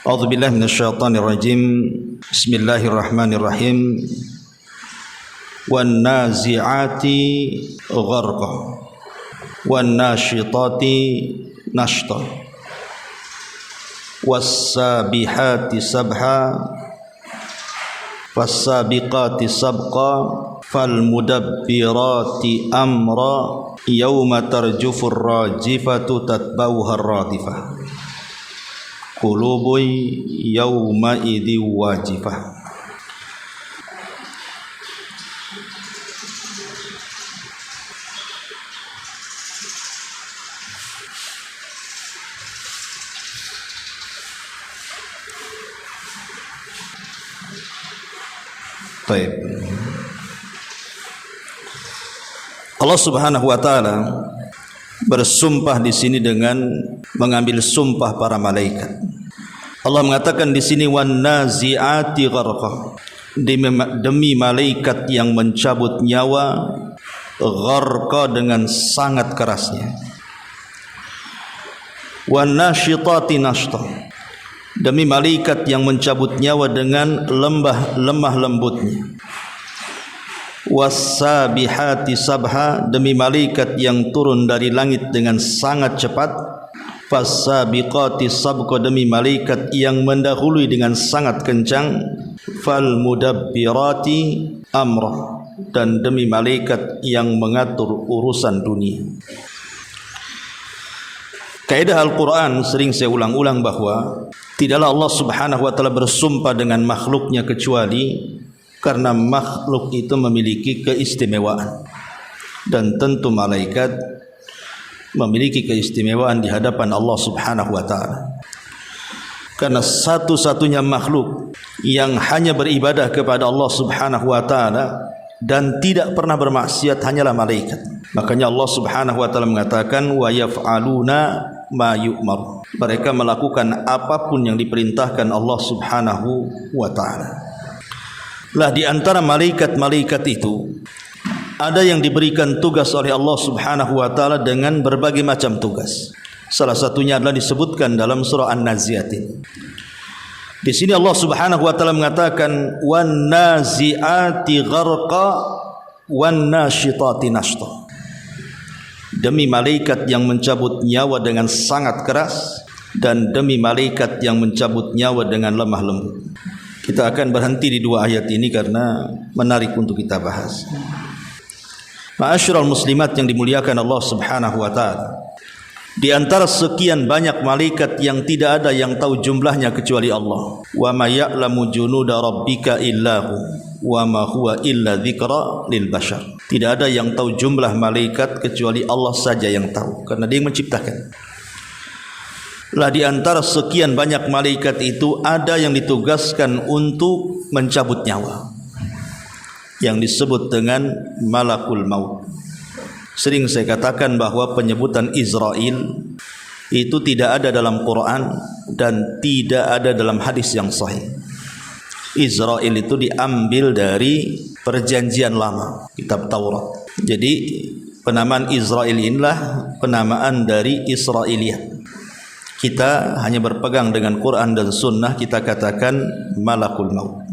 A'udzubillahi minasyaitonirrajim. Bismillahirrahmanirrahim. Wan nazi'ati gharqa wan nasyitati nashta was sabihati sabha fas sabiqati sabqa fal mudabbirati amra yauma tarjufur rajifatu tatbauhar radifah qulubun yawma idzi wajifah. Baik. Allah Subhanahu wa taala bersumpah di sini dengan mengambil sumpah para malaikat. Allah mengatakan di sini wan nazi'ati gharqa, demi malaikat yang mencabut nyawa, gharqa dengan sangat kerasnya. Wan nasyitati nashta, demi malaikat yang mencabut nyawa dengan lemah lembutnya. Was-sabihati sabha, demi malaikat yang turun dari langit dengan sangat cepat. Fas-sabiqati sabqa, demi malaikat yang mendahului dengan sangat kencang. Fal-mudabbirati amra, dan demi malaikat yang mengatur urusan dunia. Kaidah Al-Quran sering saya ulang-ulang bahwa tidaklah Allah Subhanahu wa taala bersumpah dengan makhluknya kecuali karena makhluk itu memiliki keistimewaan, dan tentu malaikat memiliki keistimewaan di hadapan Allah Subhanahu wa taala. Karena satu-satunya makhluk yang hanya beribadah kepada Allah Subhanahu wa taala dan tidak pernah bermaksiat hanyalah malaikat. Makanya Allah Subhanahu wa taala mengatakan wa yaf'aluna ma yu'mar. Mereka melakukan apapun yang diperintahkan Allah Subhanahu wa taala. Lah di antara malaikat-malaikat itu ada yang diberikan tugas oleh Allah Subhanahu wa taala dengan berbagai macam tugas. Salah satunya adalah disebutkan dalam surah An-Nazi'at. Di sini Allah Subhanahu wa taala mengatakan wan nazi'ati gharqa wan nasyitati nashta, demi malaikat yang mencabut nyawa dengan sangat keras dan demi malaikat yang mencabut nyawa dengan lemah lembut. Kita akan berhenti di dua ayat ini karena menarik untuk kita bahas. Ma'asyiral muslimat yang dimuliakan Allah Subhanahu wa taala, di antara sekian banyak malaikat yang tidak ada yang tahu jumlahnya kecuali Allah. Wa may ya'lamu junuda rabbika illahu wa ma huwa illa dzikra lil bashar. Tidak ada yang tahu jumlah malaikat kecuali Allah saja yang tahu, karena Dia yang menciptakan. Lah di antara sekian banyak malaikat itu ada yang ditugaskan untuk mencabut nyawa, yang disebut dengan malakul maut. Sering saya katakan bahwa penyebutan Israel itu tidak ada dalam Quran dan tidak ada dalam hadis yang sahih. Israel itu diambil dari perjanjian lama, kitab Taurat. Jadi penamaan Israel inilah penamaan dari Israiliyat. Kita hanya berpegang dengan Quran dan Sunnah, kita katakan malakul maut.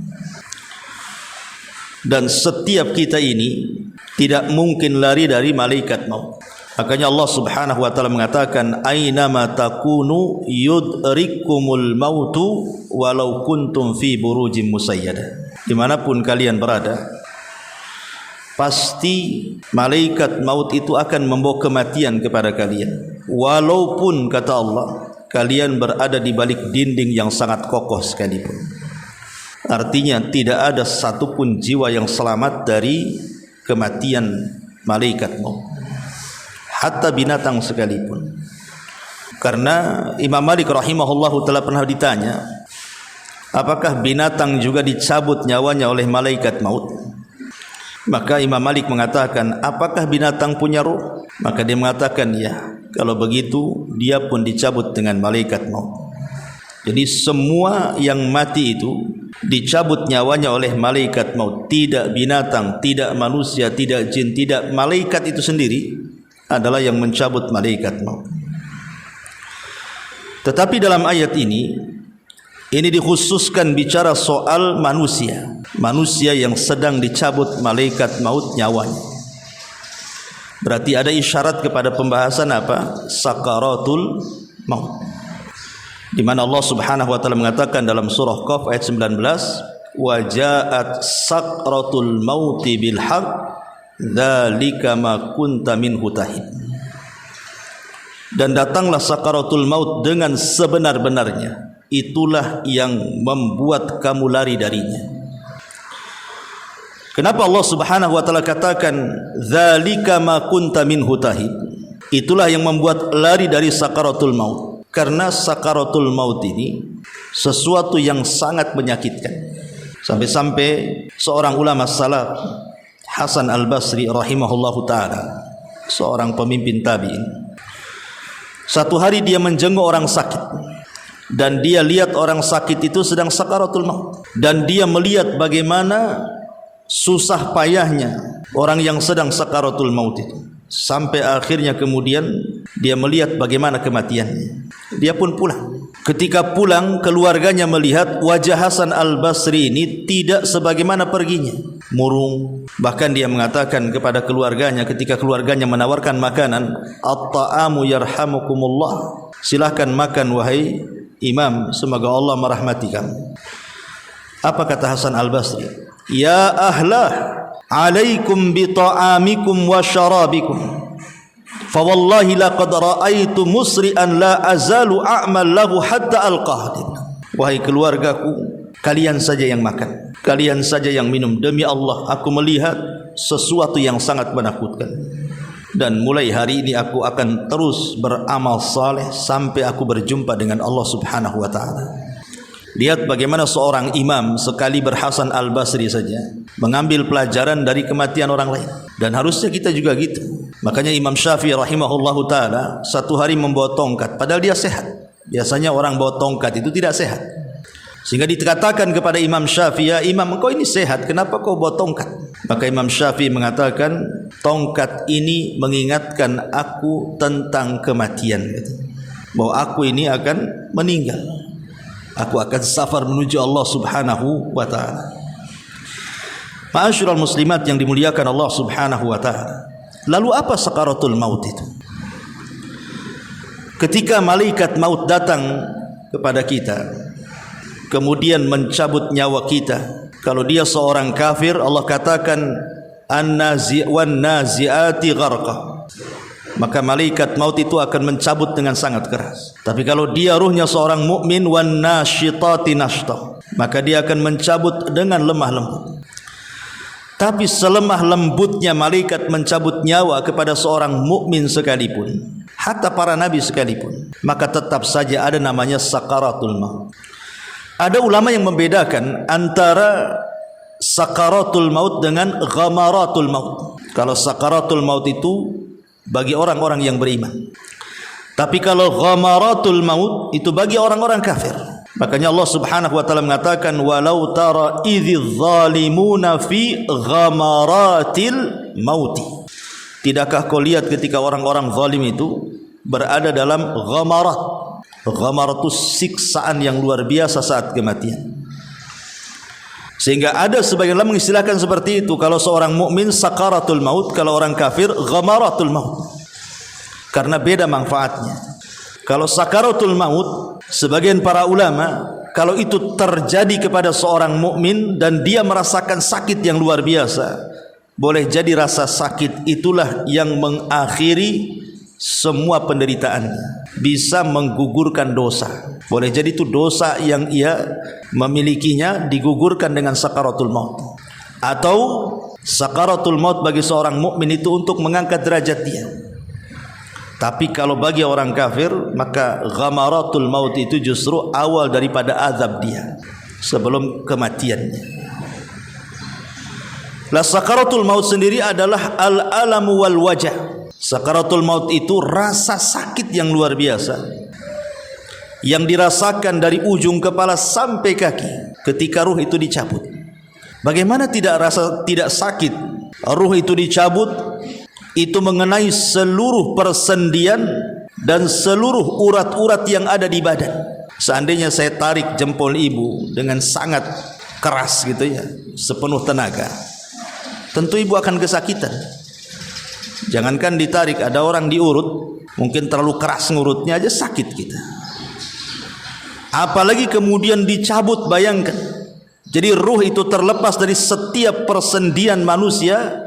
Dan setiap kita ini tidak mungkin lari dari malaikat maut. Makanya Allah Subhanahu wa taala mengatakan aina ma takunu yudrikumul mautu walau kuntum fi burujim musayyada. Dimanapun kalian berada, pasti malaikat maut itu akan membawa kematian kepada kalian. Walaupun kata Allah, kalian berada di balik dinding yang sangat kokoh sekalipun. Artinya tidak ada satupun jiwa yang selamat dari kematian malaikat maut, hatta binatang sekalipun. Karena Imam Malik rahimahullahu taala pernah ditanya, apakah binatang juga dicabut nyawanya oleh malaikat maut? Maka Imam Malik mengatakan, apakah binatang punya ruh? Maka dia mengatakan, ya, kalau begitu dia pun dicabut dengan malaikat maut. Jadi semua yang mati itu dicabut nyawanya oleh malaikat maut. Tidak binatang, tidak manusia, tidak jin, tidak malaikat itu sendiri adalah yang mencabut malaikat maut. Tetapi dalam ayat ini dikhususkan bicara soal manusia. Manusia yang sedang dicabut malaikat maut nyawanya. Berarti ada isyarat kepada pembahasan apa? Sakaratul maut. Di mana Allah Subhanahu wa taala mengatakan dalam surah Qaf ayat 19, "Wa ja'at sakratul mauti bil haqq, dzalika ma kunta minhu tahid." Dan datanglah sakaratul maut dengan sebenar-benarnya. Itulah yang membuat kamu lari darinya. Kenapa Allah Subhanahu wa taala katakan dzalika ma kunta minhu tahid? Itulah yang membuat lari dari sakaratul maut. Karena sakaratul maut ini sesuatu yang sangat menyakitkan. Sampai-sampai seorang ulama salaf, Hasan Al-Basri rahimahullahu taala, seorang pemimpin tabi'in, satu hari dia menjenguk orang sakit dan dia lihat orang sakit itu sedang sakaratul maut, dan dia melihat bagaimana susah payahnya orang yang sedang sakaratul maut itu, sampai akhirnya kemudian dia melihat bagaimana kematiannya. Dia pun pulang. Ketika pulang, keluarganya melihat wajah Hasan Al-Basri ini tidak sebagaimana perginya, murung. Bahkan dia mengatakan kepada keluarganya ketika keluarganya menawarkan makanan, "At-ta'amu yarhamukumullah." Silahkan makan wahai imam, semoga Allah merahmati kamu. Apa kata Hasan Al-Basri? "Ya ahlah, alaikum bi ta'amikum wa syarabikum. Fa wallahi laqad ra'aitu musri'an la azalu a'mal lahu hatta alqah." Wahai keluargaku, kalian saja yang makan, kalian saja yang minum. Demi Allah, aku melihat sesuatu yang sangat menakutkan. Dan mulai hari ini aku akan terus beramal saleh sampai aku berjumpa dengan Allah Subhanahu wa taala. Lihat bagaimana seorang imam sekali berHasan Al-Basri saja mengambil pelajaran dari kematian orang lain. Dan harusnya kita juga gitu. Makanya Imam Syafi'i rahimahullahu ta'ala satu hari membawa tongkat, padahal dia sehat. Biasanya orang bawa tongkat itu tidak sehat. Sehingga dikatakan kepada Imam Syafi'i, "Ya Imam, engkau ini sehat, kenapa kau bawa tongkat?" Maka Imam Syafi'i mengatakan, "Tongkat ini mengingatkan aku tentang kematian, bahwa aku ini akan meninggal. Aku akan safar menuju Allah Subhanahu wa ta'ala." Ma'asyiral muslimat yang dimuliakan Allah Subhanahu wa ta'ala. Lalu apa sakaratul maut itu? Ketika malaikat maut datang kepada kita, kemudian mencabut nyawa kita. Kalau dia seorang kafir, Allah katakan an-nazi'ati gharqa. Maka malaikat maut itu akan mencabut dengan sangat keras. Tapi kalau dia ruhnya seorang mukmin, wan nasyitati nashta, maka dia akan mencabut dengan lemah lembut. Tapi selemah lembutnya malaikat mencabut nyawa kepada seorang mukmin sekalipun, hatta para nabi sekalipun, maka tetap saja ada namanya sakaratul maut. Ada ulama yang membedakan antara sakaratul maut dengan ghamaratul maut. Kalau sakaratul maut itu bagi orang-orang yang beriman. Tapi kalau ghamaratul maut itu bagi orang-orang kafir. Makanya Allah Subhanahu wa taala mengatakan, "Walau tara idz zalimuna fi ghamaratil mauti." Tidakkah kau lihat ketika orang-orang zalim itu berada dalam ghamarat. Ghamarat itu siksaan yang luar biasa saat kematian. Sehingga ada sebagian ulama mengistilahkan seperti itu. Kalau seorang mukmin sakaratul maut, kalau orang kafir ghamaratul maut. Karena beda manfaatnya. Kalau sakaratul maut, sebagian para ulama, kalau itu terjadi kepada seorang mukmin dan dia merasakan sakit yang luar biasa, boleh jadi rasa sakit itulah yang mengakhiri semua penderitaannya, bisa menggugurkan dosa. Boleh jadi itu dosa yang ia memilikinya digugurkan dengan sakaratul maut. Atau sakaratul maut bagi seorang mukmin itu untuk mengangkat derajat dia. Tapi kalau bagi orang kafir, maka ghamaratul maut itu justru awal daripada azab dia sebelum kematiannya. La sakaratul maut sendiri adalah al-alamu wal wajah. Sakaratul maut itu rasa sakit yang luar biasa. yang dirasakan dari ujung kepala sampai kaki ketika ruh itu dicabut. Bagaimana tidak sakit? Ruh itu dicabut, itu mengenai seluruh persendian dan seluruh urat-urat yang ada di badan. Seandainya saya tarik jempol ibu dengan sangat keras gitu ya, sepenuh tenaga, tentu ibu akan kesakitan. Jangankan ditarik, ada orang diurut, mungkin terlalu keras ngurutnya aja sakit kita. Apalagi kemudian dicabut, bayangkan. Jadi ruh itu terlepas dari setiap persendian manusia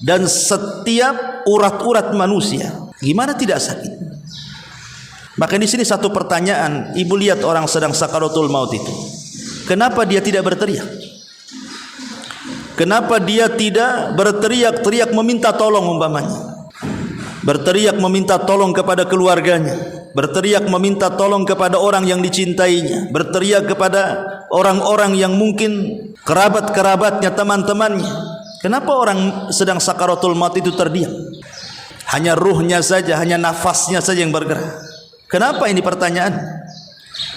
dan setiap urat-urat manusia. Gimana tidak sakit? Maka di sini satu pertanyaan, ibu lihat orang sedang sakaratul maut itu, kenapa dia tidak berteriak? Kenapa dia tidak berteriak-teriak meminta tolong umpamanya? Berteriak meminta tolong kepada keluarganya, berteriak meminta tolong kepada orang yang dicintainya, berteriak kepada orang-orang yang mungkin kerabat-kerabatnya, teman-temannya. Kenapa orang sedang sakaratul maut itu terdiam? Hanya ruhnya saja, hanya nafasnya saja yang bergerak. Kenapa ini pertanyaan?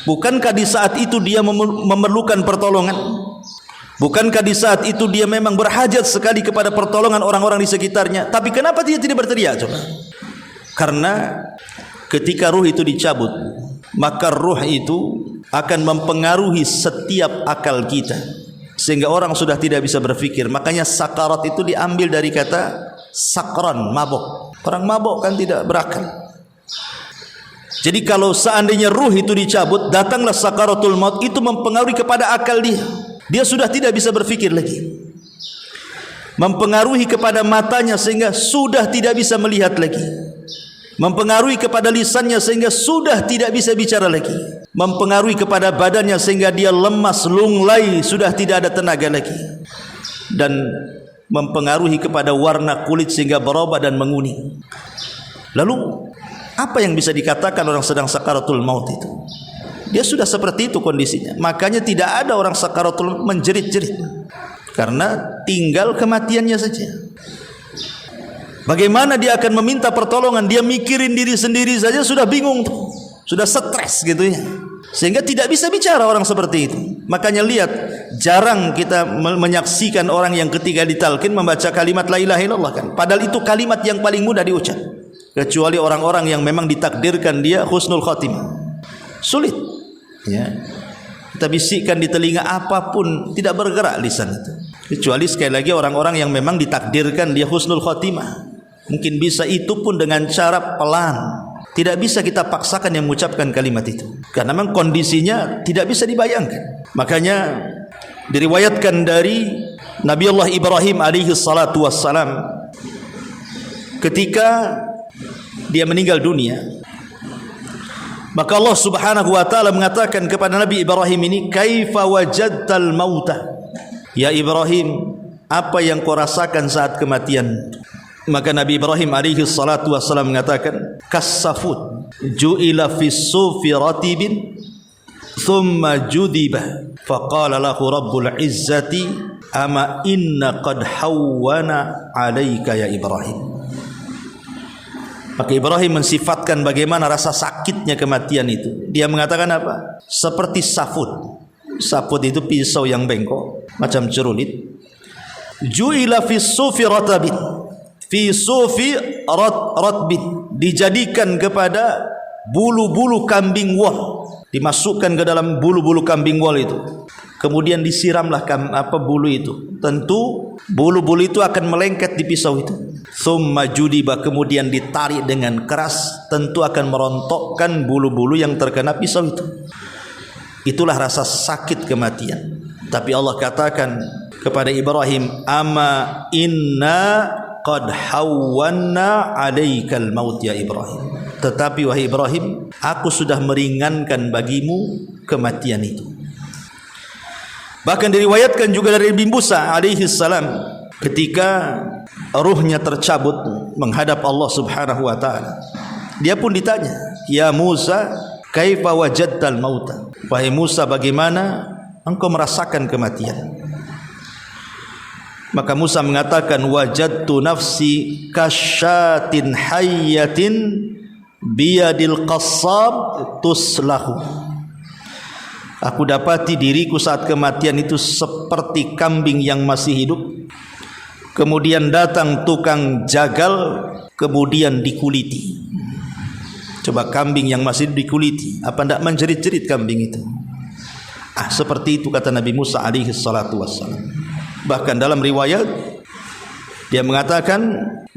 Bukankah di saat itu dia memerlukan pertolongan? Bukankah di saat itu dia memang berhajat sekali kepada pertolongan orang-orang di sekitarnya? Tapi kenapa dia tidak berteriak? Coba. Karena ketika ruh itu dicabut, maka ruh itu akan mempengaruhi setiap akal kita, sehingga orang sudah tidak bisa berpikir. Makanya sakarat itu diambil dari kata sakran, mabok. Orang mabok kan tidak berakal. Jadi kalau seandainya ruh itu dicabut, datanglah sakaratul maut, itu mempengaruhi kepada akal dia. Dia sudah tidak bisa berpikir lagi. Mempengaruhi kepada matanya sehingga sudah tidak bisa melihat lagi. Mempengaruhi kepada lisannya sehingga sudah tidak bisa bicara lagi. Mempengaruhi kepada badannya sehingga dia lemas, lunglai, sudah tidak ada tenaga lagi. Dan mempengaruhi kepada warna kulit sehingga berubah dan menguning. Lalu apa yang bisa dikatakan orang sedang sakaratul maut itu? Dia sudah seperti itu kondisinya. Makanya tidak ada orang sakaratul menjerit-jerit, karena tinggal kematiannya saja. Bagaimana dia akan meminta pertolongan? Dia mikirin diri sendiri saja sudah bingung tuh, sudah stres gitu ya, sehingga tidak bisa bicara orang seperti itu. Makanya lihat, jarang kita menyaksikan orang yang ketika ditalkin membaca kalimat la ilaha illallah kan. Padahal itu kalimat yang paling mudah diucap, kecuali orang-orang yang memang ditakdirkan dia husnul khatimah. Sulit ya, kita bisikkan di telinga apapun tidak bergerak lisan itu, kecuali sekali lagi orang-orang yang memang ditakdirkan dia husnul khatimah. Mungkin bisa itu pun dengan cara pelan, tidak bisa kita paksakan yang mengucapkan kalimat itu, karena memang kondisinya tidak bisa dibayangkan. Makanya diriwayatkan dari Nabi Allah Ibrahim alaihi salatu wassalam, ketika dia meninggal dunia, maka Allah subhanahu wa ta'ala mengatakan kepada Nabi Ibrahim ini, kaifa wajadtal mauta? Ya Ibrahim, apa yang kau rasakan saat kematian? Maka Nabi Ibrahim alaihi salatu wassalam mengatakan, kassafut ju'ila fis sufi ratibin thumma judiba faqala lahu rabbul izzati ama inna qad hawwana alaika ya Ibrahim. Maka Ibrahim mensifatkan bagaimana rasa sakitnya kematian itu. Dia mengatakan apa? Seperti safut. Safut itu pisau yang bengkok, macam cerulit. Ju'ila fi sufi ratabin, fi sufi ratbin, dijadikan kepada bulu-bulu kambing wol, dimasukkan ke dalam bulu-bulu kambing wol itu. Kemudian disiramlah bulu itu. Tentu bulu-bulu itu akan melengket di pisau itu. Thumma judiba, kemudian ditarik dengan keras, tentu akan merontokkan bulu-bulu yang terkena pisau itu. Itulah rasa sakit kematian. Tapi Allah katakan kepada Ibrahim, ama inna qad hawwanna alaikal maut ya Ibrahim. Tetapi wahai Ibrahim, aku sudah meringankan bagimu kematian itu. Bahkan diriwayatkan juga dari Nabi Musa alaihi salam, ketika ruhnya tercabut menghadap Allah subhanahu wa ta'ala, dia pun ditanya, ya Musa, kaifa wajadtal mauta? Wahai Musa, bagaimana engkau merasakan kematian? Maka Musa mengatakan, wajadtu nafsi kasyatin hayyatin biyadil qassab tuslahu. Aku dapati diriku saat kematian itu seperti kambing yang masih hidup, kemudian datang tukang jagal, kemudian dikuliti. Coba kambing yang masih dikuliti, apa tidak menjerit-jerit kambing itu? Seperti itu kata Nabi Musa alaihi salatu wassalam. Bahkan dalam riwayat dia mengatakan,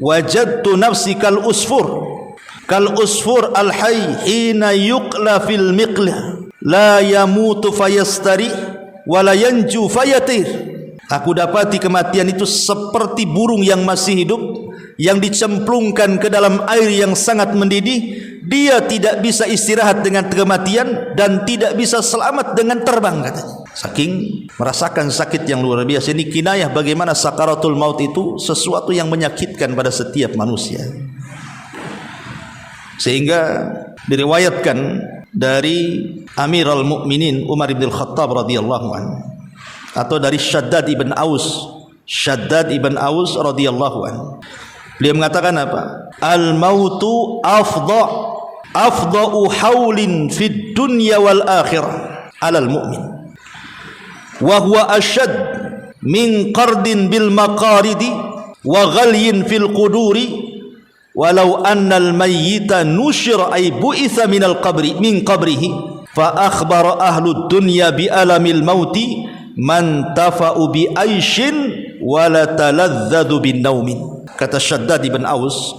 wajadtu nafsi kal usfur al hayy hina yuqla fil miqlah la yamutu fayastari wa la yanju fayatir. Aku dapati kematian itu seperti burung yang masih hidup, yang dicemplungkan ke dalam air yang sangat mendidih. Dia tidak bisa istirahat dengan kematian dan tidak bisa selamat dengan terbang, katanya. Saking merasakan sakit yang luar biasa. Ini kinayah bagaimana sakaratul maut itu sesuatu yang menyakitkan pada setiap manusia. Sehingga diriwayatkan dari Amirul Mukminin Umar bin Khattab radhiyallahu anhu, atau dari Shaddad ibn Aus radhiyallahu anhu. Beliau mengatakan apa? Al-mautu afda'u haulin fid dunya wal akhirah 'alal mu'min. Wa huwa ashad min qardin bil maqaridi wa ghalyin fil quduri. Walau annal mayyita nushira ay bu'itha minal qabri min qabrihi fa akhbara ahlud dunya bi alamil mauti man tafa'u bi aishin wa la taladzadu bin naumin. Kata Shaddad ibn Aus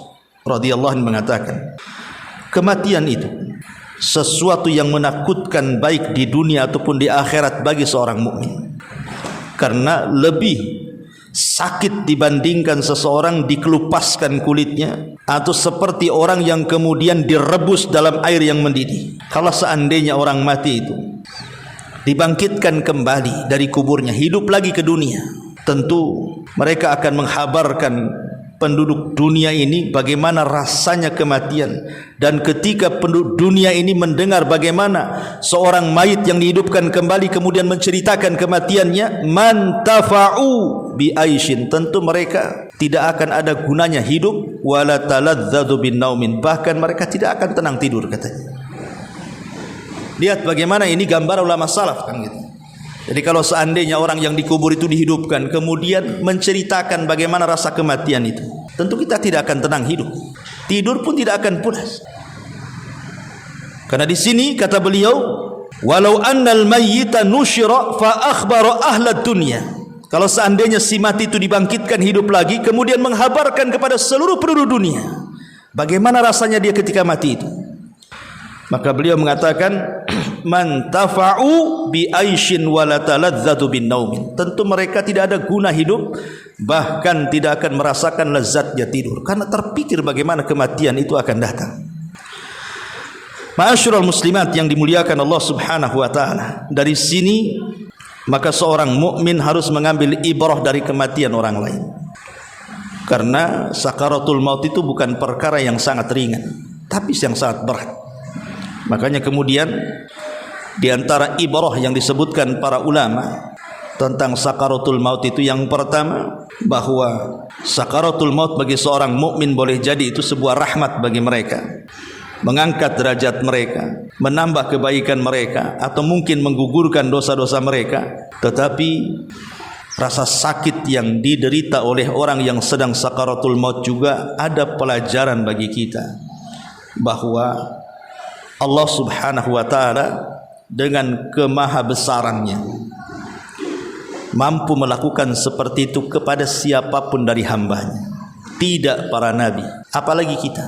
radhiyallahu anhu mengatakan, kematian itu sesuatu yang menakutkan baik di dunia ataupun di akhirat bagi seorang mukmin, karena lebih sakit dibandingkan seseorang dikelupaskan kulitnya atau seperti orang yang kemudian direbus dalam air yang mendidih. Kalau seandainya orang mati itu dibangkitkan kembali dari kuburnya, hidup lagi ke dunia, tentu mereka akan menghabarkan penduduk dunia ini bagaimana rasanya kematian. Dan ketika penduduk dunia ini mendengar bagaimana seorang mayit yang dihidupkan kembali kemudian menceritakan kematiannya, man tafa'u bi aishin, tentu mereka tidak akan ada gunanya hidup, wala taladzadu bin naumin, bahkan mereka tidak akan tenang tidur, katanya. Lihat bagaimana ini gambar ulama salaf, kan gitu. Jadi kalau seandainya orang yang dikubur itu dihidupkan kemudian menceritakan bagaimana rasa kematian itu, tentu kita tidak akan tenang hidup, tidur pun tidak akan pulas. Karena di sini kata beliau, walau annal mayyita nusyira fa akhbara ahlad dunya, kalau seandainya si mati itu dibangkitkan hidup lagi kemudian menghabarkan kepada seluruh penduduk dunia bagaimana rasanya dia ketika mati itu, maka beliau mengatakan man tafa'u bi aishin wa la taladzatu bin naumin, tentu mereka tidak ada guna hidup, bahkan tidak akan merasakan lezatnya tidur karena terpikir bagaimana kematian itu akan datang. Ma'asyiral muslimat yang dimuliakan Allah Subhanahu wa taala, dari sini maka seorang mukmin harus mengambil ibrah dari kematian orang lain, karena sakaratul maut itu bukan perkara yang sangat ringan tapi yang sangat berat. Makanya kemudian di antara ibrah yang disebutkan para ulama tentang sakaratul maut itu, yang pertama bahwa sakaratul maut bagi seorang mukmin boleh jadi itu sebuah rahmat bagi mereka, mengangkat derajat mereka, menambah kebaikan mereka, atau mungkin menggugurkan dosa-dosa mereka. Tetapi rasa sakit yang diderita oleh orang yang sedang sakaratul maut juga ada pelajaran bagi kita, bahwa Allah Subhanahu wa taala dengan kemahabesarannya mampu melakukan seperti itu kepada siapapun dari hambanya. Tidak para nabi, apalagi kita.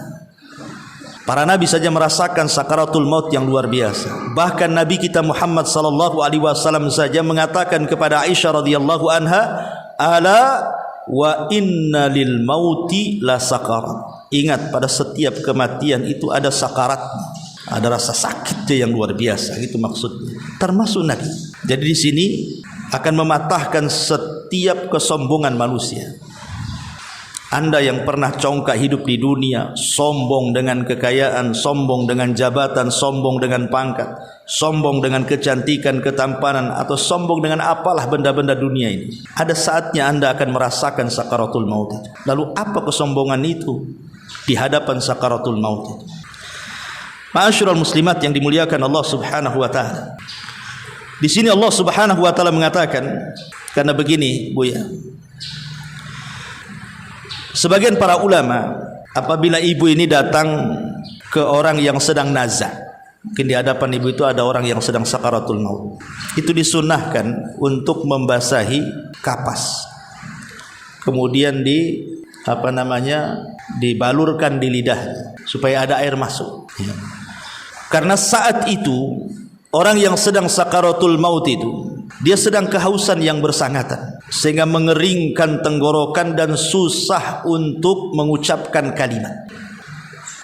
Para nabi saja merasakan sakaratul maut yang luar biasa. Bahkan Nabi kita Muhammad sallallahu alaihi wasallam saja mengatakan kepada Aisyah radhiyallahu anha, ala wa inna lil mauti la sakarat. Ingat, pada setiap kematian itu ada sakaratnya, ada rasa sakitnya yang luar biasa, itu maksudnya, termasuk Nabi. Jadi di sini akan mematahkan setiap kesombongan manusia. Anda yang pernah congkak hidup di dunia, sombong dengan kekayaan, sombong dengan jabatan, sombong dengan pangkat, sombong dengan kecantikan, ketampanan, atau sombong dengan apalah benda-benda dunia ini, ada saatnya Anda akan merasakan sakaratul maut itu. Lalu apa kesombongan itu di hadapan sakaratul maut itu? Ma'asyiral muslimat yang dimuliakan Allah Subhanahu wa taala. Di sini Allah Subhanahu wa taala mengatakan, karena begini Buya, sebagian para ulama apabila ibu ini datang ke orang yang sedang nazak, mungkin di hadapan ibu itu ada orang yang sedang sakaratul maut, itu disunnahkan untuk membasahi kapas, kemudian dibalurkan di lidah supaya ada air masuk. Karena saat itu orang yang sedang sakaratul maut itu dia sedang kehausan yang bersangatan sehingga mengeringkan tenggorokan dan susah untuk mengucapkan kalimat.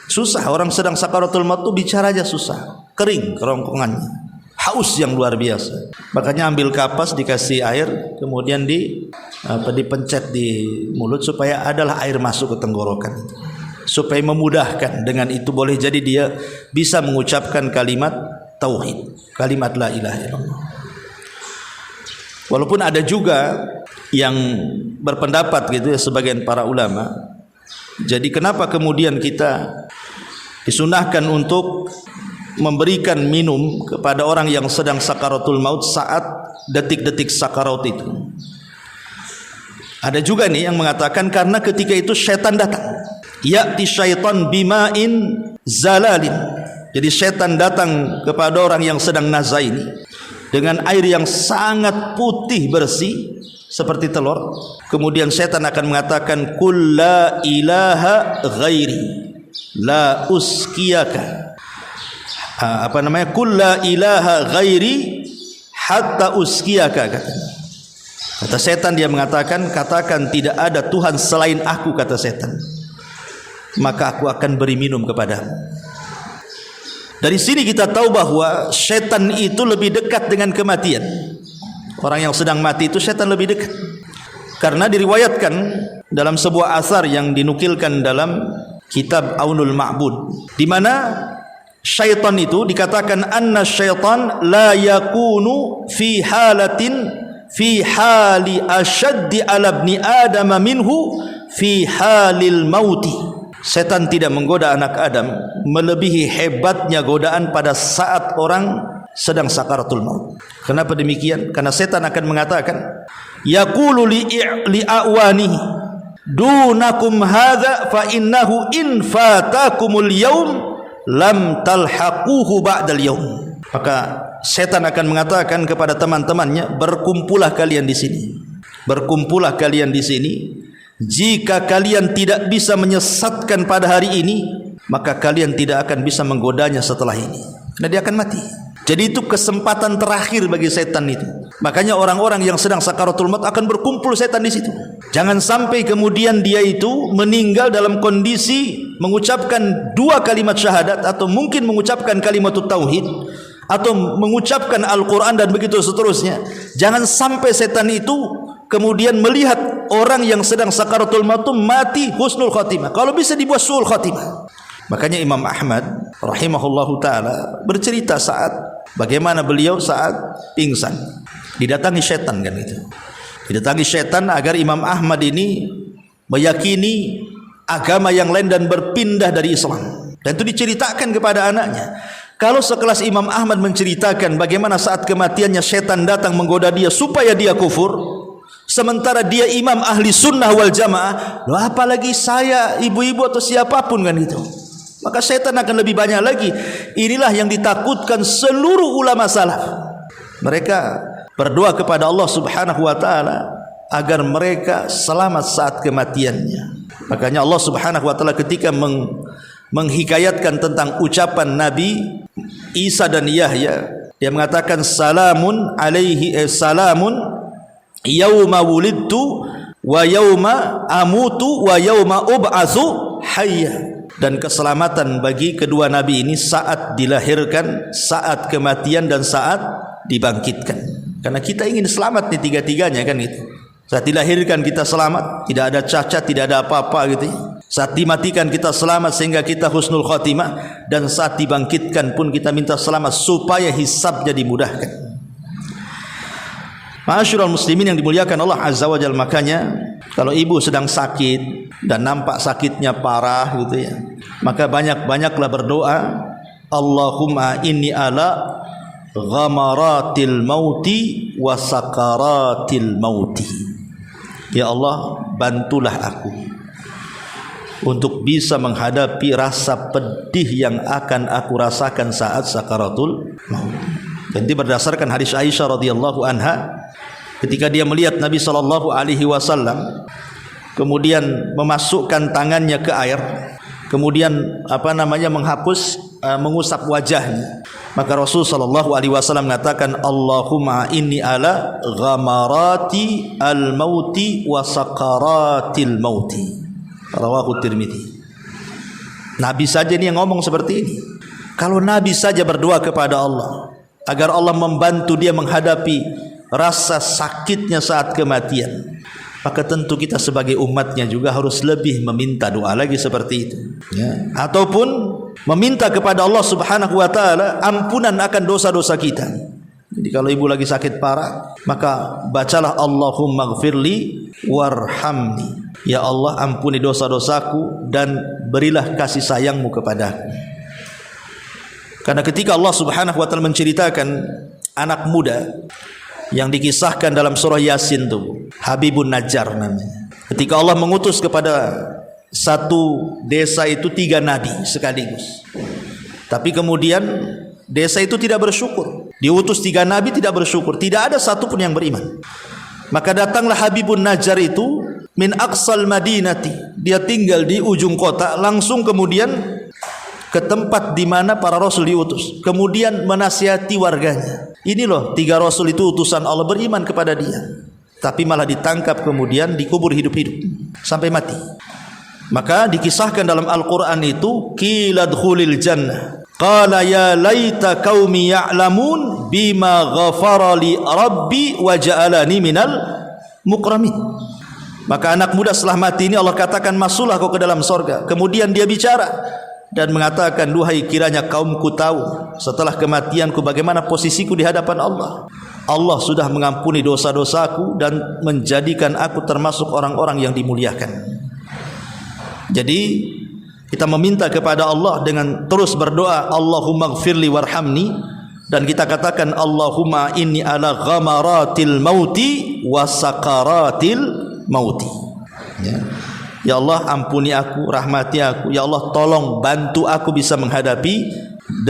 Susah, orang sedang sakaratul maut itu bicara aja susah, kering kerongkongannya, haus yang luar biasa. Makanya ambil kapas, dikasih air, kemudian dipencet di mulut supaya adalah air masuk ke tenggorokan, supaya memudahkan. Dengan itu boleh jadi dia bisa mengucapkan kalimat tauhid, kalimat la ilaha illallah. Walaupun ada juga yang berpendapat gitu ya, sebagian para ulama, jadi kenapa kemudian kita disunahkan untuk memberikan minum kepada orang yang sedang sakaratul maut saat detik-detik sakarat itu? Ada juga nih yang mengatakan karena ketika itu syaitan datang. Ya'ti syaitan bima'in zalalin. Jadi syaitan datang kepada orang yang sedang nazah ini dengan air yang sangat putih bersih seperti telur. Kemudian syaitan akan mengatakan, "Qul la ilaha ghairi la uskiyaka." Qul la ilaha ghairi hatta uskiyaka. Kata setan, dia mengatakan, katakan tidak ada Tuhan selain aku, kata setan, maka aku akan beri minum kepadamu. Dari sini kita tahu bahwa setan itu lebih dekat dengan kematian. Orang yang sedang mati itu setan lebih dekat. Karena diriwayatkan dalam sebuah asar yang dinukilkan dalam kitab Aunul Ma'bud, di mana syaitan itu dikatakan anna syaitan la yakunu fi hali asyaddi ala ibni Adam minhu fi halil mauti. Setan tidak menggoda anak Adam melebihi hebatnya godaan pada saat orang sedang sakaratul maut. Kenapa demikian? Karena setan akan mengatakan, yaqulu li awanihi dunakum hadza fa innahu in fatakumul yaum lam talhaquhu ba'dal yaum. Maka setan akan mengatakan kepada teman-temannya, berkumpullah kalian di sini. Berkumpullah kalian di sini. Jika kalian tidak bisa menyesatkan pada hari ini, maka kalian tidak akan bisa menggodanya setelah ini. Karena dia akan mati. Jadi itu kesempatan terakhir bagi setan itu. Makanya orang-orang yang sedang sakaratul maut akan berkumpul setan di situ. Jangan sampai kemudian dia itu meninggal dalam kondisi mengucapkan 2 kalimat syahadat, atau mungkin mengucapkan kalimat tauhid, atau mengucapkan Al-Quran dan begitu seterusnya. Jangan sampai setan itu kemudian melihat orang yang sedang sakaratul maut mati husnul khatimah. Kalau bisa dibuat suul khatimah. Makanya Imam Ahmad rahimahullahu ta'ala bercerita saat bagaimana beliau saat pingsan didatangi setan, kan itu. Didatangi setan agar Imam Ahmad ini meyakini agama yang lain dan berpindah dari Islam. Dan itu diceritakan kepada anaknya. Kalau sekelas Imam Ahmad menceritakan bagaimana saat kematiannya setan datang menggoda dia supaya dia kufur, sementara dia imam ahli sunnah wal jamaah, loh apalagi saya, ibu-ibu atau siapapun, kan itu. Maka setan akan lebih banyak lagi. Inilah yang ditakutkan seluruh ulama salaf. Mereka berdoa kepada Allah Subhanahu wa ta'ala agar mereka selamat saat kematiannya. Makanya Allah Subhanahu wa ta'ala ketika menghikayatkan tentang ucapan Nabi Isa dan Yahya, dia mengatakan salamun alaihi salamun yauma wulidtu wa yauma amutu wa yauma ub'atsu hayya. Dan keselamatan bagi kedua nabi ini saat dilahirkan, saat kematian, dan saat dibangkitkan. Karena kita ingin selamat di tiga-tiganya, kan gitu. Saat dilahirkan kita selamat, tidak ada cacat, tidak ada apa-apa gitu. Saat dimatikan kita selamat sehingga kita husnul khatimah, dan saat dibangkitkan pun kita minta selamat supaya hisabnya dimudahkan. Ma'asyiral muslimin yang dimuliakan Allah Azza wa Jalla, makanya kalau ibu sedang sakit dan nampak sakitnya parah gitu ya, maka banyak-banyaklah berdoa Allahumma inni ala ghamaratil mauti wa sakaratil mauti. Ya Allah, bantulah aku untuk bisa menghadapi rasa pedih yang akan aku rasakan saat sakaratul maut. Jadi berdasarkan hadis Aisyah radhiyallahu anha, ketika dia melihat Nabi sallallahu alaihi wasallam kemudian memasukkan tangannya ke air, kemudian mengusap wajahnya, maka Rasul sallallahu alaihi wasallam mengatakan, Allahumma inni ala ghamarati al-mauti wa sakaratil mauti. Rawahu Tirmidzi. Nabi saja ini yang ngomong seperti ini. Kalau Nabi saja berdoa kepada Allah agar Allah membantu dia menghadapi rasa sakitnya saat kematian, maka tentu kita sebagai umatnya juga harus lebih meminta doa lagi seperti itu, ya. Ataupun meminta kepada Allah Subhanahu wa taala ampunan akan dosa-dosa kita. Jadi kalau ibu lagi sakit parah, maka bacalah Allahumma gfirli warhamni. Ya Allah, ampuni dosa-dosaku dan berilah kasih sayangmu kepadaku. Karena ketika Allah Subhanahu wa taala menceritakan anak muda yang dikisahkan dalam surah Yasin itu, Habibun Najjar namanya. Ketika Allah mengutus kepada satu desa itu 3 nabi sekaligus, tapi kemudian desa itu tidak bersyukur. Diutus 3 nabi tidak bersyukur, tidak ada satupun yang beriman. Maka datanglah Habibun Najjar itu min aqsal madinati, dia tinggal di ujung kota, langsung kemudian ke tempat di mana para rasul diutus, kemudian menasihati warganya. Ini loh 3 rasul itu utusan Allah, beriman kepada dia, tapi malah ditangkap kemudian dikubur hidup-hidup sampai mati. Maka dikisahkan dalam Al-Quran itu, qila dkhulil jannah qala ya laita qaumi ya'lamun bima ghafara li rabbi wa ja'alani minal mukramin. Maka anak muda setelah mati ini Allah katakan, masuklah kau ke dalam sorga. Kemudian dia bicara dan mengatakan, duhai kiranya kaumku tahu setelah kematianku bagaimana posisiku di hadapan Allah. Allah sudah mengampuni dosa-dosaku dan menjadikan aku termasuk orang-orang yang dimuliakan. Jadi kita meminta kepada Allah dengan terus berdoa, Allahumma gfirli warhamni, dan kita katakan Allahumma inni ala ghamaratil mauti wa sakaratil mauti. Ya Allah, ampuni aku, rahmati aku. Ya Allah, tolong bantu aku bisa menghadapi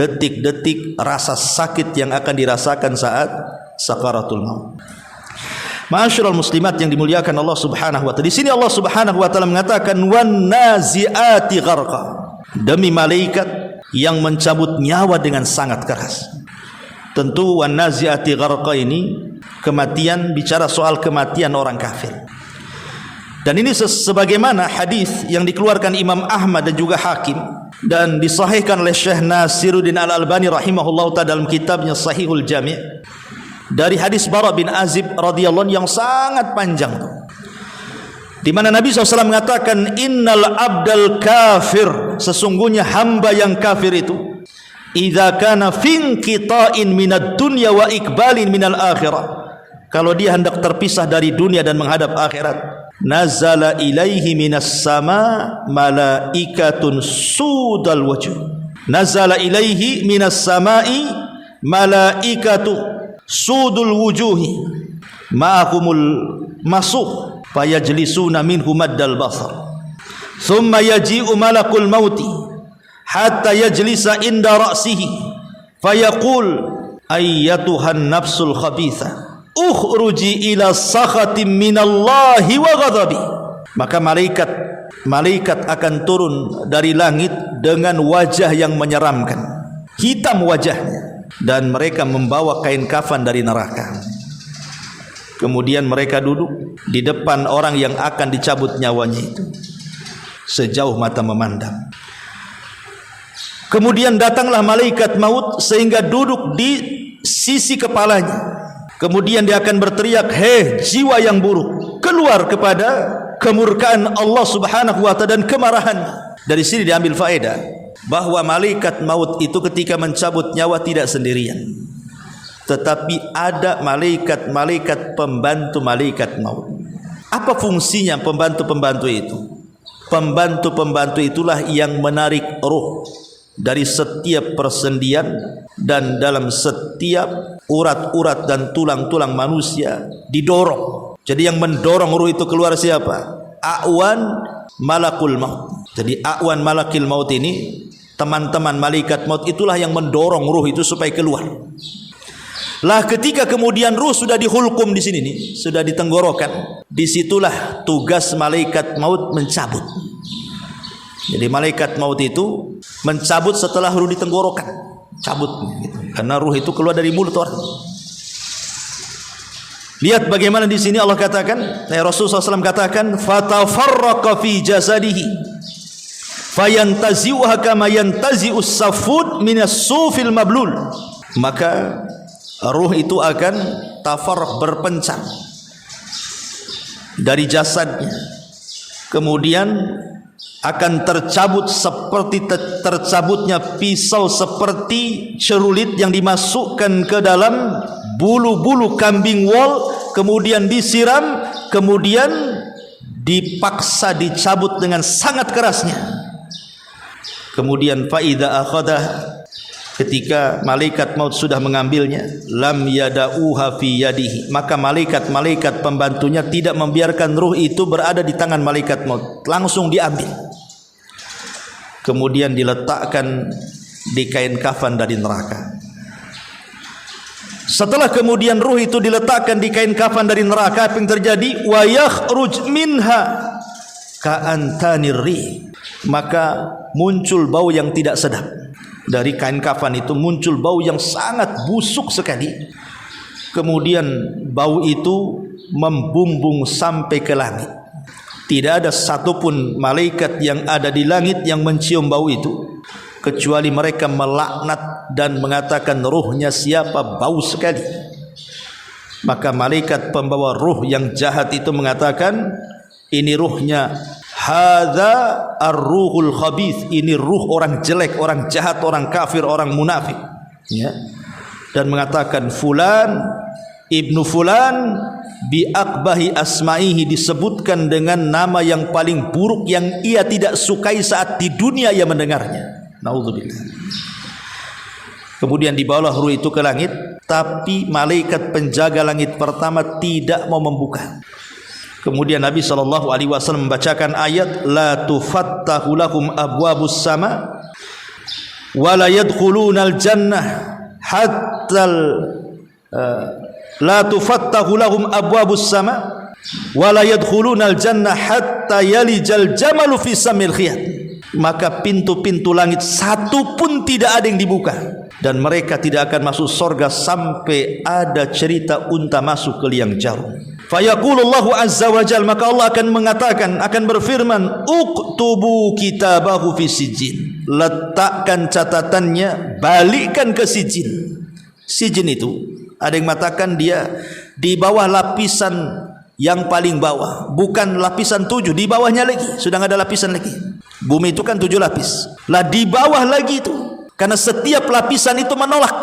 detik-detik rasa sakit yang akan dirasakan saat sakaratul maut. Ma'asyiral muslimat yang dimuliakan Allah Subhanahu wa taala. Di sini Allah Subhanahu wa taala mengatakan wan naziati gharqa, demi malaikat yang mencabut nyawa dengan sangat keras. Tentu wan naziati gharqa ini kematian, bicara soal kematian orang kafir. Dan ini sebagaimana hadis yang dikeluarkan Imam Ahmad dan juga Hakim dan disahihkan oleh Syekh Nasiruddin Al-Albani rahimahullah ta'ala dalam kitabnya Sahihul Jami', dari hadis Bara bin Azib radhiyallahu anhu yang sangat panjang, di mana Nabi SAW mengatakan, innal abdal kafir, sesungguhnya hamba yang kafir itu, idza kana finqita'in minad dunya wa iqbalin minal akhirah, kalau dia hendak terpisah dari dunia dan menghadap akhirat, nazala ilaihi minas sama malaikatun sudal wajh, nazala ilaihi minas samai malaikatu sudul wujuhi ma'akumul masuh fayajlisuna minhu maddal basar thumma yaji'u malakul mauti hatta yajlisa inda ra'sihi fayaqul ayyatuhan nafsul khabitha ukhruji ila sakhatim minallahi wa ghadabi. Maka malaikat akan turun dari langit dengan wajah yang menyeramkan, hitam wajahnya, dan mereka membawa kain kafan dari neraka. Kemudian mereka duduk di depan orang yang akan dicabut nyawanya itu sejauh mata memandang. Kemudian datanglah malaikat maut sehingga duduk di sisi kepalanya. Kemudian dia akan berteriak, hei jiwa yang buruk, keluar kepada kemurkaan Allah Subhanahu wa ta'ala dan kemarahannya. Dari sini diambil faedah bahwa malaikat maut itu ketika mencabut nyawa tidak sendirian, tetapi ada malaikat-malaikat pembantu malaikat maut. Apa fungsinya pembantu-pembantu itu? Pembantu-pembantu itulah yang menarik ruh dari setiap persendian dan dalam setiap urat-urat dan tulang-tulang manusia didorong. Jadi yang mendorong ruh itu keluar siapa? A'wan malakul maut. Jadi a'wan malakil maut ini, teman-teman malaikat maut itulah yang mendorong ruh itu supaya keluar. Lah ketika kemudian ruh sudah dihulkum di sini nih, sudah ditenggorokan, disitulah tugas malaikat maut mencabut. Jadi malaikat maut itu mencabut setelah ruh ditenggorokan, cabut gitu. Karena ruh itu keluar dari mulut orang. Lihat bagaimana di sini Allah katakan, Rasulullah SAW katakan, fatafarraqa fi jasadihi fayantazi'uha kama yantazi'us safud minas sufil mablul. Maka ruh itu akan tafarraq, berpencar dari jasadnya, kemudian akan tercabut seperti tercabutnya pisau, seperti cerulit yang dimasukkan ke dalam bulu-bulu kambing wol, kemudian disiram, kemudian dipaksa dicabut dengan sangat kerasnya. Kemudian faida akhadah, ketika malaikat maut sudah mengambilnya, lam yada'uha fi yadihi, maka malaikat-malaikat pembantunya tidak membiarkan ruh itu berada di tangan malaikat maut, langsung diambil, kemudian diletakkan di kain kafan dari neraka. Setelah kemudian ruh itu diletakkan di kain kafan dari neraka, apa yang terjadi? Wa yakhruj minha ka'antanir rih, maka muncul bau yang tidak sedap. Dari kain kafan itu muncul bau yang sangat busuk sekali. Kemudian bau itu membumbung sampai ke langit. Tidak ada satupun malaikat yang ada di langit yang mencium bau itu, kecuali mereka melaknat dan mengatakan, ruhnya siapa, bau sekali. Maka malaikat pembawa ruh yang jahat itu mengatakan, ini ruhnya, hadza ar-ruhul khabith, ini ruh orang jelek, orang jahat, orang kafir, orang munafik, ya. Dan mengatakan, fulan ibnu fulan bi akbahi asma'ihi, disebutkan dengan nama yang paling buruk yang ia tidak sukai saat di dunia ia mendengarnya. Naudzubillah. Kemudian dibawalah ruh itu ke langit, tapi malaikat penjaga langit pertama tidak mau membuka. Kemudian Nabi SAW membacakan ayat, la tufattahu lahum abwabus sama wa la yadkhulunal jannah hatta la tufattahu lahum abwabus sama wa la yadkhulunal jannah hatta yalijal jamalu fi samil khiyat. Maka pintu-pintu langit satu pun tidak ada yang dibuka, dan mereka tidak akan masuk surga sampai ada cerita unta masuk ke liang jarum. Fayaqulullahu azza wa jal, maka Allah akan mengatakan, akan berfirman, uktubu kitabahu fi sijin, letakkan catatannya, balikkan ke sijin. Sijin itu ada yang mengatakan dia di bawah lapisan yang paling bawah, bukan lapisan 7, di bawahnya lagi, sudah ada lapisan lagi. Bumi itu kan 7 lapis, lah di bawah lagi itu, karena setiap lapisan itu menolak,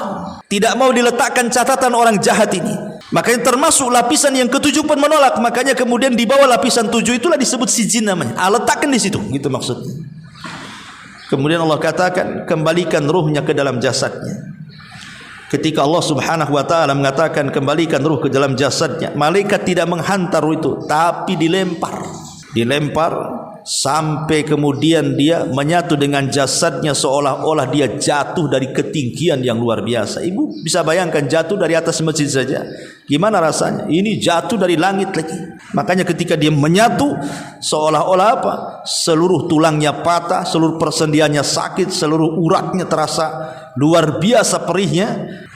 tidak mau diletakkan catatan orang jahat ini. Makanya termasuk lapisan yang ke-7 pun menolak, makanya kemudian di bawah lapisan 7 itulah disebut sijin namanya. Letakkan di situ, gitu maksudnya. Kemudian Allah katakan, kembalikan ruhnya ke dalam jasadnya. Ketika Allah Subhanahu wa taala mengatakan kembalikan ruh ke dalam jasadnya, malaikat tidak menghantar ruh itu, tapi dilempar sampai kemudian dia menyatu dengan jasadnya, seolah-olah dia jatuh dari ketinggian yang luar biasa. Ibu bisa bayangkan jatuh dari atas masjid saja, gimana rasanya? Ini jatuh dari langit lagi. Makanya ketika dia menyatu, seolah-olah apa? Seluruh tulangnya patah, seluruh persendiannya sakit, seluruh uratnya terasa luar biasa perihnya.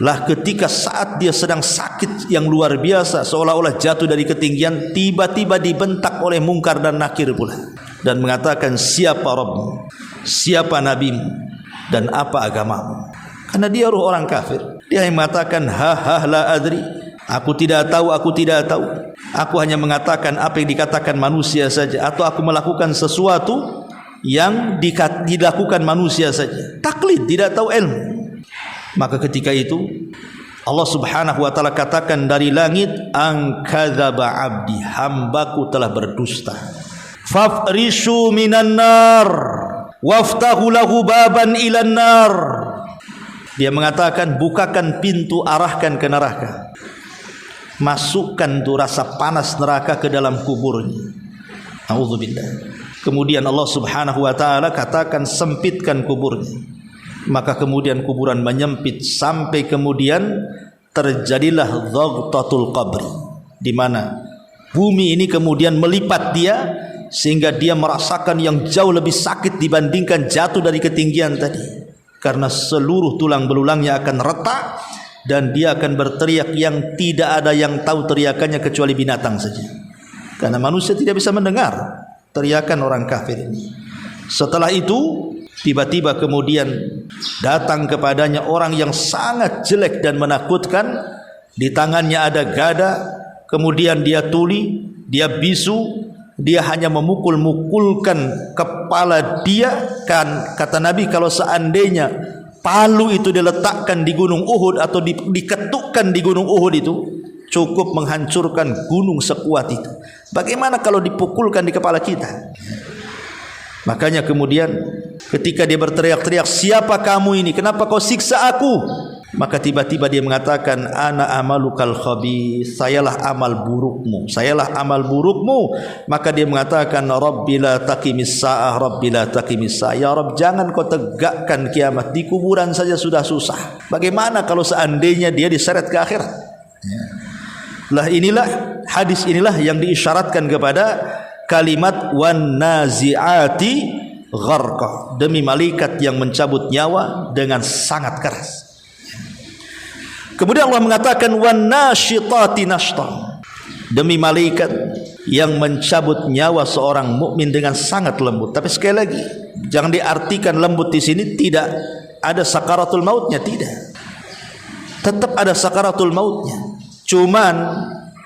Lah ketika saat dia sedang sakit yang luar biasa, seolah-olah jatuh dari ketinggian, tiba-tiba dibentak oleh Mungkar dan Nakir pula, dan mengatakan, siapa Rabbmu, siapa nabimu, dan apa agamamu. Karena dia ruh orang kafir, dia yang mengatakan, ha la adri, aku tidak tahu, aku hanya mengatakan apa yang dikatakan manusia saja, atau aku melakukan sesuatu yang dilakukan manusia saja, taklid, tidak tahu ilmu. Maka ketika itu Allah Subhanahu wa taala katakan dari langit, an kadzaba abdi, hambaku telah berdusta. Fafrishu minan nar, waftahu lahu baban ilan nar. Dia mengatakan, bukakan pintu, arahkan ke neraka, masukkan tuh rasa panas neraka ke dalam kuburnya. A'udzubillah. Kemudian Allah Subhanahu wa taala katakan, sempitkan kuburnya. Maka kemudian kuburan menyempit sampai kemudian terjadilah dhaghtatul qabri, di mana bumi ini kemudian melipat dia sehingga dia merasakan yang jauh lebih sakit dibandingkan jatuh dari ketinggian tadi. Karena seluruh tulang belulangnya akan retak dan dia akan berteriak yang tidak ada yang tahu teriakannya kecuali binatang saja. Karena manusia tidak bisa mendengar teriakan orang kafir ini. Setelah itu tiba-tiba kemudian datang kepadanya orang yang sangat jelek dan menakutkan. Di tangannya ada gada, kemudian dia tuli, dia bisu, dia hanya memukul-mukulkan kepala dia. Kan kata Nabi, kalau seandainya palu itu diletakkan di gunung Uhud atau diketukkan di gunung Uhud itu cukup menghancurkan gunung sekuat itu. Bagaimana kalau dipukulkan di kepala kita? Makanya kemudian ketika dia berteriak-teriak, siapa kamu ini? Kenapa kau siksa aku? Maka tiba-tiba dia mengatakan, ana amalukal khabith, sayalah amal burukmu, sayalah amal burukmu. Maka dia mengatakan, Rabbi la taqimis sa'ah, Rabbi la taqimis sa'ah. Ya Rabb, jangan kau tegakkan kiamat, di kuburan saja sudah susah, bagaimana kalau seandainya dia diseret ke akhirat? Lah inilah hadis inilah yang diisyaratkan kepada kalimat wan nazi'ati gharqa, demi malaikat yang mencabut nyawa dengan sangat keras. Kemudian Allah mengatakan wan nasyitati nashta, demi malaikat yang mencabut nyawa seorang mukmin dengan sangat lembut. Tapi sekali lagi, jangan diartikan lembut di sini tidak ada sakaratul mautnya, tidak. Tetap ada sakaratul mautnya. Cuman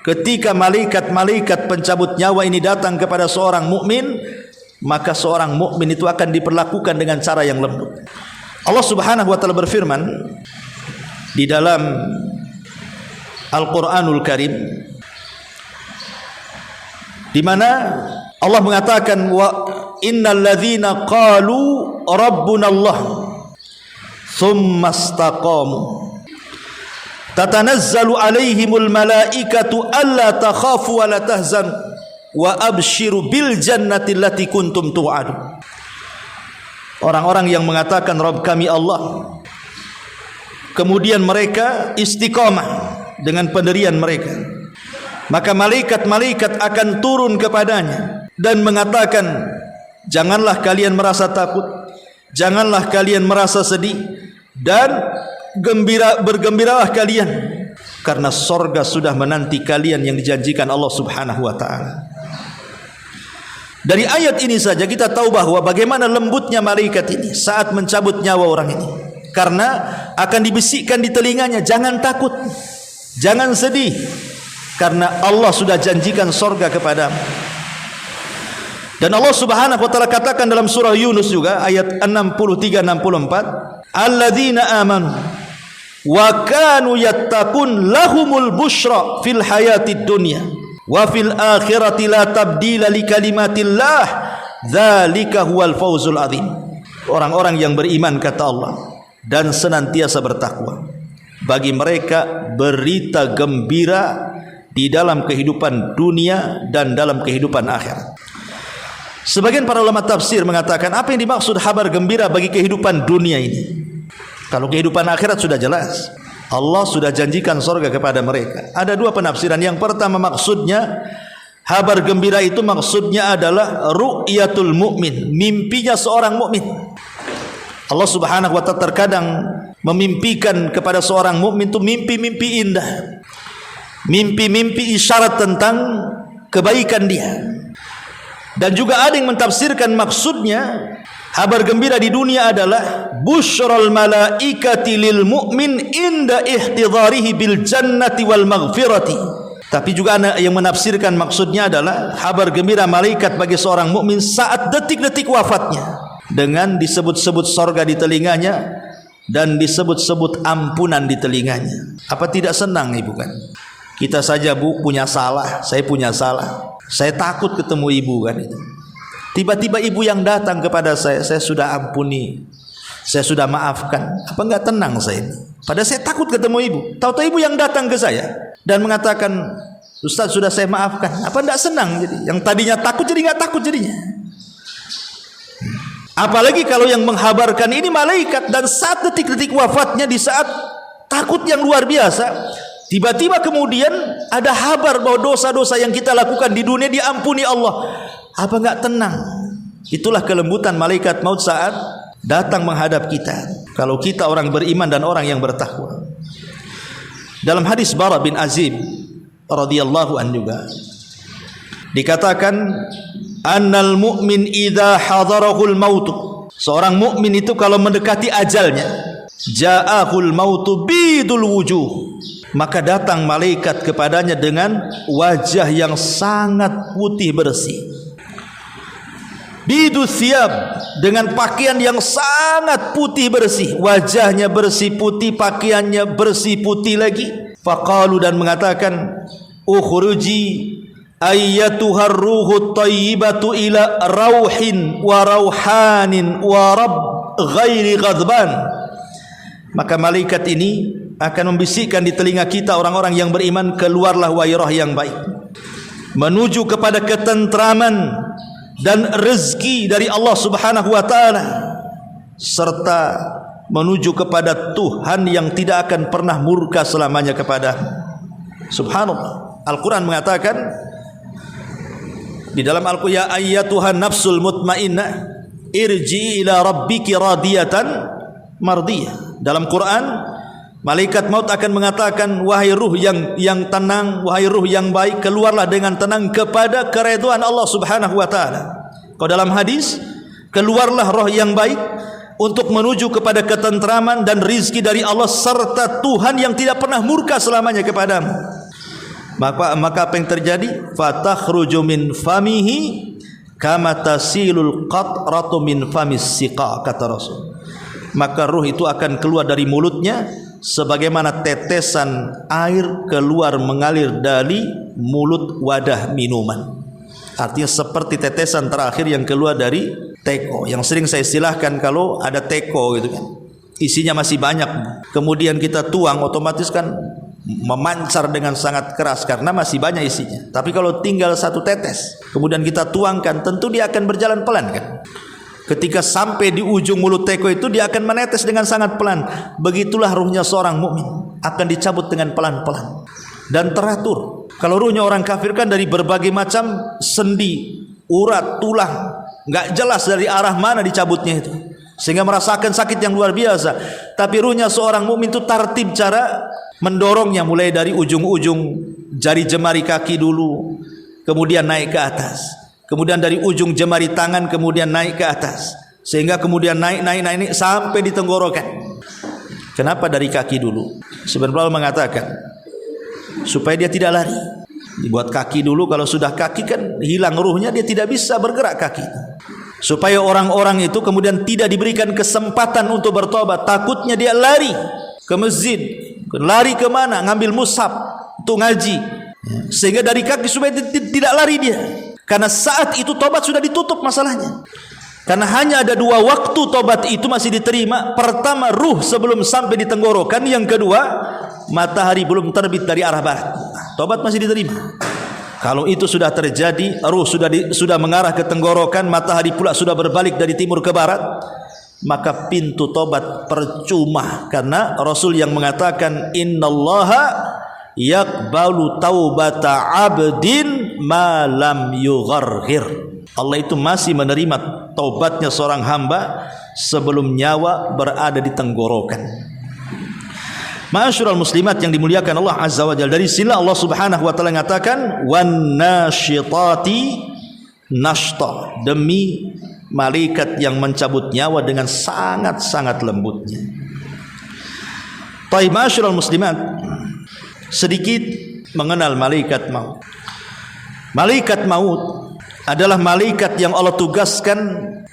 ketika malaikat-malaikat pencabut nyawa ini datang kepada seorang mukmin, maka seorang mukmin itu akan diperlakukan dengan cara yang lembut. Allah Subhanahu wa taala berfirman di dalam Al-Qur'anul Karim, di mana Allah mengatakan, wa innal ladzina qalu rabbunallah tsumma istaqamu tatanazzalu alaihimul malaikatu alla takhafu wa la tahzanu wa abshiru bil jannati allati kuntum tu'adun. Orang-orang yang mengatakan Rabb kami Allah, kemudian mereka istiqamah dengan pendirian mereka, maka malaikat-malaikat akan turun kepadanya dan mengatakan, janganlah kalian merasa takut, janganlah kalian merasa sedih, dan bergembiralah kalian karena sorga sudah menanti kalian yang dijanjikan Allah Subhanahu wa taala. Dari ayat ini saja kita tahu bahwa bagaimana lembutnya malaikat ini saat mencabut nyawa orang ini. Karena akan dibisikkan di telinganya, jangan takut, jangan sedih, karena Allah sudah janjikan sorga kepadamu. Dan Allah Subhanahu wa taala katakan dalam surah Yunus juga ayat 63-64, alladzina amanu wa kanu yattaqun lahumul busyra fil hayatid dunya wa fil akhirati la tabdila li kalimatillah dzalika huwal fawzul adzim. Orang-orang yang beriman, kata Allah, dan senantiasa bertakwa, bagi mereka berita gembira di dalam kehidupan dunia dan dalam kehidupan akhirat. Sebagian para ulama tafsir mengatakan, apa yang dimaksud kabar gembira bagi kehidupan dunia ini? Kalau kehidupan akhirat sudah jelas, Allah sudah janjikan surga kepada mereka. Ada dua penafsiran. Yang pertama, maksudnya kabar gembira itu maksudnya adalah ru'yatul mu'min, mimpinya seorang mukmin. Allah Subhanahu wa taala terkadang memimpikan kepada seorang mukmin itu mimpi-mimpi indah, mimpi-mimpi isyarat tentang kebaikan dia. Dan juga ada yang mentafsirkan maksudnya kabar gembira di dunia adalah busyral malaikati lil mu'min inda ihtidharihi bil jannati wal maghfirati. Tapi juga ada yang menafsirkan maksudnya adalah kabar gembira malaikat bagi seorang mukmin saat detik-detik wafatnya, dengan disebut-sebut sorga di telinganya dan disebut-sebut ampunan di telinganya. Apa tidak senang ibu kan? Kita saja bu punya salah, saya punya salah, saya takut ketemu ibu kan itu. Tiba-tiba ibu yang datang kepada saya sudah ampuni, saya sudah maafkan. Apa enggak tenang saya ini? Padahal saya takut ketemu ibu. Tahu-tahu ibu yang datang ke saya dan mengatakan, Ustaz sudah saya maafkan. Apa enggak senang jadi? Yang tadinya takut jadi enggak takut jadinya. Apalagi kalau yang menghabarkan ini malaikat, dan saat detik-detik wafatnya di saat takut yang luar biasa, tiba-tiba kemudian ada kabar bahwa dosa-dosa yang kita lakukan di dunia diampuni Allah. Apa enggak tenang? Itulah kelembutan malaikat maut saat datang menghadap kita. Kalau kita orang beriman dan orang yang bertakwa. Dalam hadis Bara bin Azib radhiyallahu an juga dikatakan, annal mu'min idza hadarahul maut. Seorang mukmin itu kalau mendekati ajalnya, ja'ahul mautu bidul wujuh, maka datang malaikat kepadanya dengan wajah yang sangat putih bersih. Bidus thiyab, dengan pakaian yang sangat putih bersih, wajahnya bersih putih, pakaiannya bersih putih lagi. Faqalu, dan mengatakan, ukhruji ayyatuhar ruhut tayyibatu ila rauhin wa rauhanin wa rabb ghairi ghadban. Maka malaikat ini akan membisikkan di telinga kita orang-orang yang beriman, keluarlah wahai roh yang baik, menuju kepada ketentraman dan rezeki dari Allah Subhanahu wa taala, serta menuju kepada Tuhan yang tidak akan pernah murka selamanya kepada. Subhanallah. Al-Quran mengatakan di dalam Al-Quran, ya ayyatuhan nafsul mutmainnah irji ila rabbiki radiyatan mardiyah. Dalam Quran, malaikat maut akan mengatakan, wahai ruh yang tenang, wahai ruh yang baik, keluarlah dengan tenang kepada keridhaan Allah Subhanahu wa taala. Kalau dalam hadis, keluarlah roh yang baik untuk menuju kepada ketentraman dan rizki dari Allah serta Tuhan yang tidak pernah murka selamanya kepadamu. Maka apa yang terjadi? Fatakhruju min famihi kama tasilul qatratu min famis siqa, kata Rasul. Maka ruh itu akan keluar dari mulutnya sebagaimana tetesan air keluar mengalir dari mulut wadah minuman. Artinya seperti tetesan terakhir yang keluar dari teko, yang sering saya istilahkan kalau ada teko gitu kan, isinya masih banyak, kemudian kita tuang, otomatis kan memancar dengan sangat keras karena masih banyak isinya. Tapi kalau tinggal satu tetes kemudian kita tuangkan, tentu dia akan berjalan pelan kan. Ketika sampai di ujung mulut teko itu, dia akan menetes dengan sangat pelan. Begitulah ruhnya seorang mukmin, akan dicabut dengan pelan-pelan dan teratur. Kalau ruhnya orang kafir kan dari berbagai macam sendi, urat, tulang, nggak jelas dari arah mana dicabutnya itu, sehingga merasakan sakit yang luar biasa. Tapi ruhnya seorang mukmin itu tertib cara mendorongnya, mulai dari ujung-ujung jari jemari kaki dulu, kemudian naik ke atas, kemudian dari ujung jemari tangan kemudian naik ke atas, sehingga kemudian naik sampai di tenggorokan. Kenapa dari kaki dulu? Sebenarnya mengatakan supaya dia tidak lari. Dibuat kaki dulu, kalau sudah kaki kan hilang ruhnya, dia tidak bisa bergerak kaki. Supaya orang-orang itu kemudian tidak diberikan kesempatan untuk bertobat. Takutnya dia lari ke masjid, lari kemana, ngambil mushaf untuk ngaji, sehingga dari kaki supaya tidak lari dia. Karena saat itu tobat sudah ditutup masalahnya. Karena hanya ada dua waktu tobat itu masih diterima. Pertama, ruh sebelum sampai di tenggorokan. Yang kedua, matahari belum terbit dari arah barat, tobat masih diterima. Kalau itu sudah terjadi, ruh sudah mengarah ke tenggorokan, matahari pula sudah berbalik dari timur ke barat, maka pintu tobat percuma. Karena Rasul yang mengatakan, innallaha yaqbalu taubata abdin ma lam yugharghir. Allah itu masih menerima taubatnya seorang hamba sebelum nyawa berada di tenggorokan. Ma'asyiral muslimat yang dimuliakan Allah Azza wa Jalla, dari sini Allah Subhanahu wa taala mengatakan wan nasyitati nashta, demi malaikat yang mencabut nyawa dengan sangat-sangat lembutnya. Baik, ma'asyiral muslimat, sedikit mengenal malaikat maut. Malaikat maut adalah malaikat yang Allah tugaskan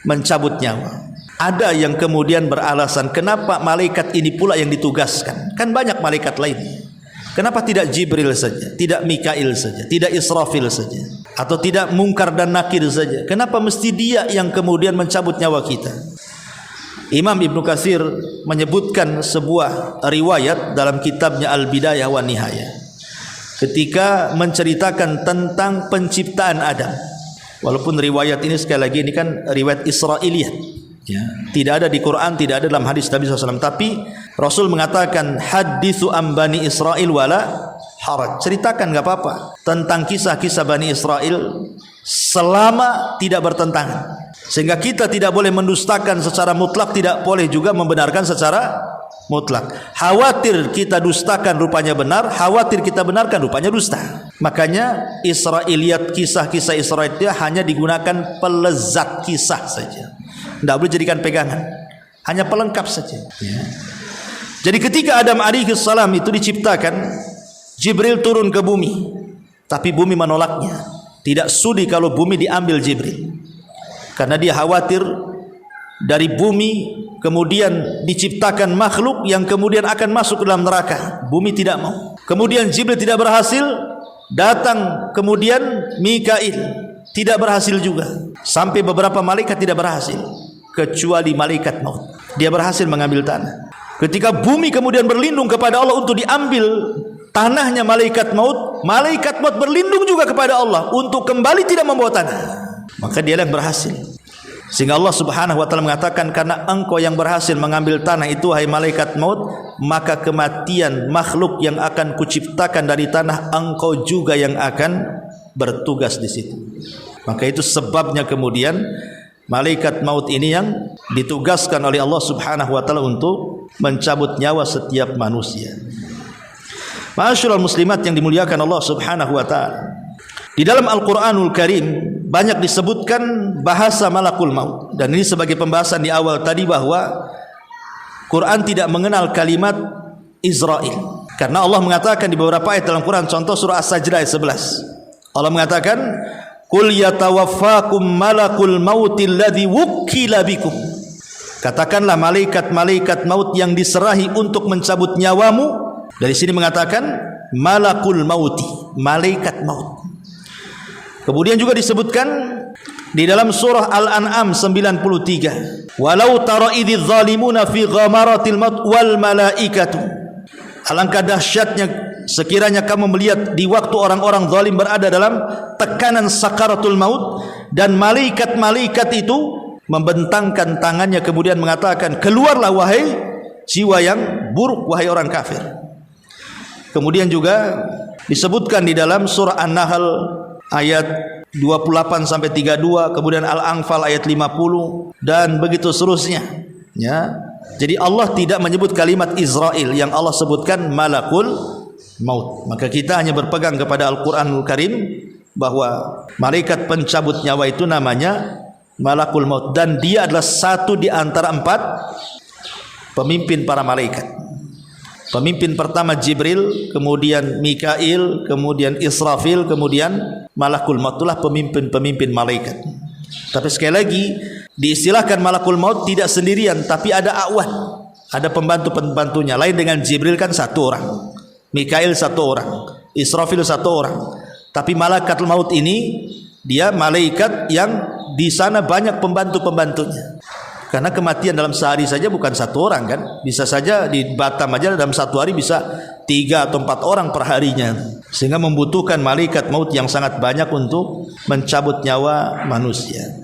mencabut nyawa. Ada yang kemudian beralasan, kenapa malaikat ini pula yang ditugaskan? Kan banyak malaikat lain. Kenapa tidak Jibril saja, tidak Mikail saja, tidak Israfil saja, atau tidak Munkar dan Nakir saja? Kenapa mesti dia yang kemudian mencabut nyawa kita? Imam Ibnu Katsir menyebutkan sebuah riwayat dalam kitabnya Al-Bidayah wa Nihayah ketika menceritakan tentang penciptaan Adam. Walaupun riwayat ini sekali lagi ini kan riwayat Israiliyat, ya, tidak ada di Quran, tidak ada dalam hadis Nabi SAW. Tapi Rasul mengatakan hadithu am Bani Israil wala haraj, ceritakan nggak apa-apa tentang kisah-kisah Bani Israel selama tidak bertentangan, sehingga kita tidak boleh mendustakan secara mutlak, tidak boleh juga membenarkan secara mutlak. Khawatir kita dustakan rupanya benar, khawatir kita benarkan rupanya dusta. Makanya Israiliyat, kisah-kisah Israel itu hanya digunakan pelezat kisah saja, tidak boleh jadikan pegangan, hanya pelengkap saja, ya. Jadi ketika Adam alaihi salam itu diciptakan, Jibril turun ke bumi, tapi bumi menolaknya. Tidak sudi kalau bumi diambil Jibril, karena dia khawatir dari bumi kemudian diciptakan makhluk yang kemudian akan masuk ke dalam neraka. Bumi tidak mau. Kemudian Jibril tidak berhasil, datang kemudian Mikail, tidak berhasil juga. Sampai beberapa malaikat tidak berhasil, kecuali malaikat maut. Dia berhasil mengambil tanah. Ketika bumi kemudian berlindung kepada Allah untuk diambil tanahnya malaikat maut berlindung juga kepada Allah untuk kembali tidak membawa tanah. Maka dia yang berhasil. Sehingga Allah Subhanahu wa taala mengatakan, karena engkau yang berhasil mengambil tanah itu wahai malaikat maut, maka kematian makhluk yang akan kuciptakan dari tanah engkau juga yang akan bertugas di situ. Maka itu sebabnya kemudian malaikat maut ini yang ditugaskan oleh Allah Subhanahu wa taala untuk mencabut nyawa setiap manusia. Ma'asyiral muslimat yang dimuliakan Allah Subhanahu wa taala, di dalam Al-Qur'anul Karim banyak disebutkan bahasa malakul maut, dan ini sebagai pembahasan di awal tadi bahwa Quran tidak mengenal kalimat Israel, karena Allah mengatakan di beberapa ayat dalam Quran, contoh surah As-Sajdah ayat 11, Allah mengatakan Qul yatawaffakum malakul mautil ladzi wukkila bikum. Katakanlah malaikat-malaikat maut yang diserahi untuk mencabut nyawamu. Dari sini mengatakan malakul mauti, malaikat maut. Kemudian juga disebutkan di dalam surah Al-An'am 93, walau tara idz zalimuna fi ghamaratil maut wal malaikatu. Alangkah dahsyatnya sekiranya kamu melihat di waktu orang-orang zalim berada dalam tekanan sakaratul maut, dan malaikat-malaikat itu membentangkan tangannya kemudian mengatakan, keluarlah wahai jiwa yang buruk, wahai orang kafir. Kemudian juga disebutkan di dalam surah An-Nahl ayat 28 sampai 32, kemudian Al-Anfal ayat 50 dan begitu seterusnya, ya. Jadi Allah tidak menyebut kalimat Israel, yang Allah sebutkan malakul maut. Maka kita hanya berpegang kepada Al-Qur'anul Karim bahwa malaikat pencabut nyawa itu namanya malakul maut, dan dia adalah satu di antara 4 pemimpin para malaikat. Pemimpin pertama Jibril, kemudian Mikail, kemudian Israfil, kemudian malakul maut. Itulah pemimpin-pemimpin malaikat. Tapi sekali lagi diistilahkan malakul maut tidak sendirian, tapi ada awan, ada pembantu-pembantunya. Lain dengan Jibril kan 1 orang, Mikail 1 orang, Israfil 1 orang. Tapi malaikat maut ini dia malaikat yang di sana banyak pembantu-pembantunya. Karena kematian dalam sehari saja bukan 1 orang kan, bisa saja di Batam aja dalam 1 hari bisa 3 atau 4 orang per harinya, sehingga membutuhkan malaikat maut yang sangat banyak untuk mencabut nyawa manusia.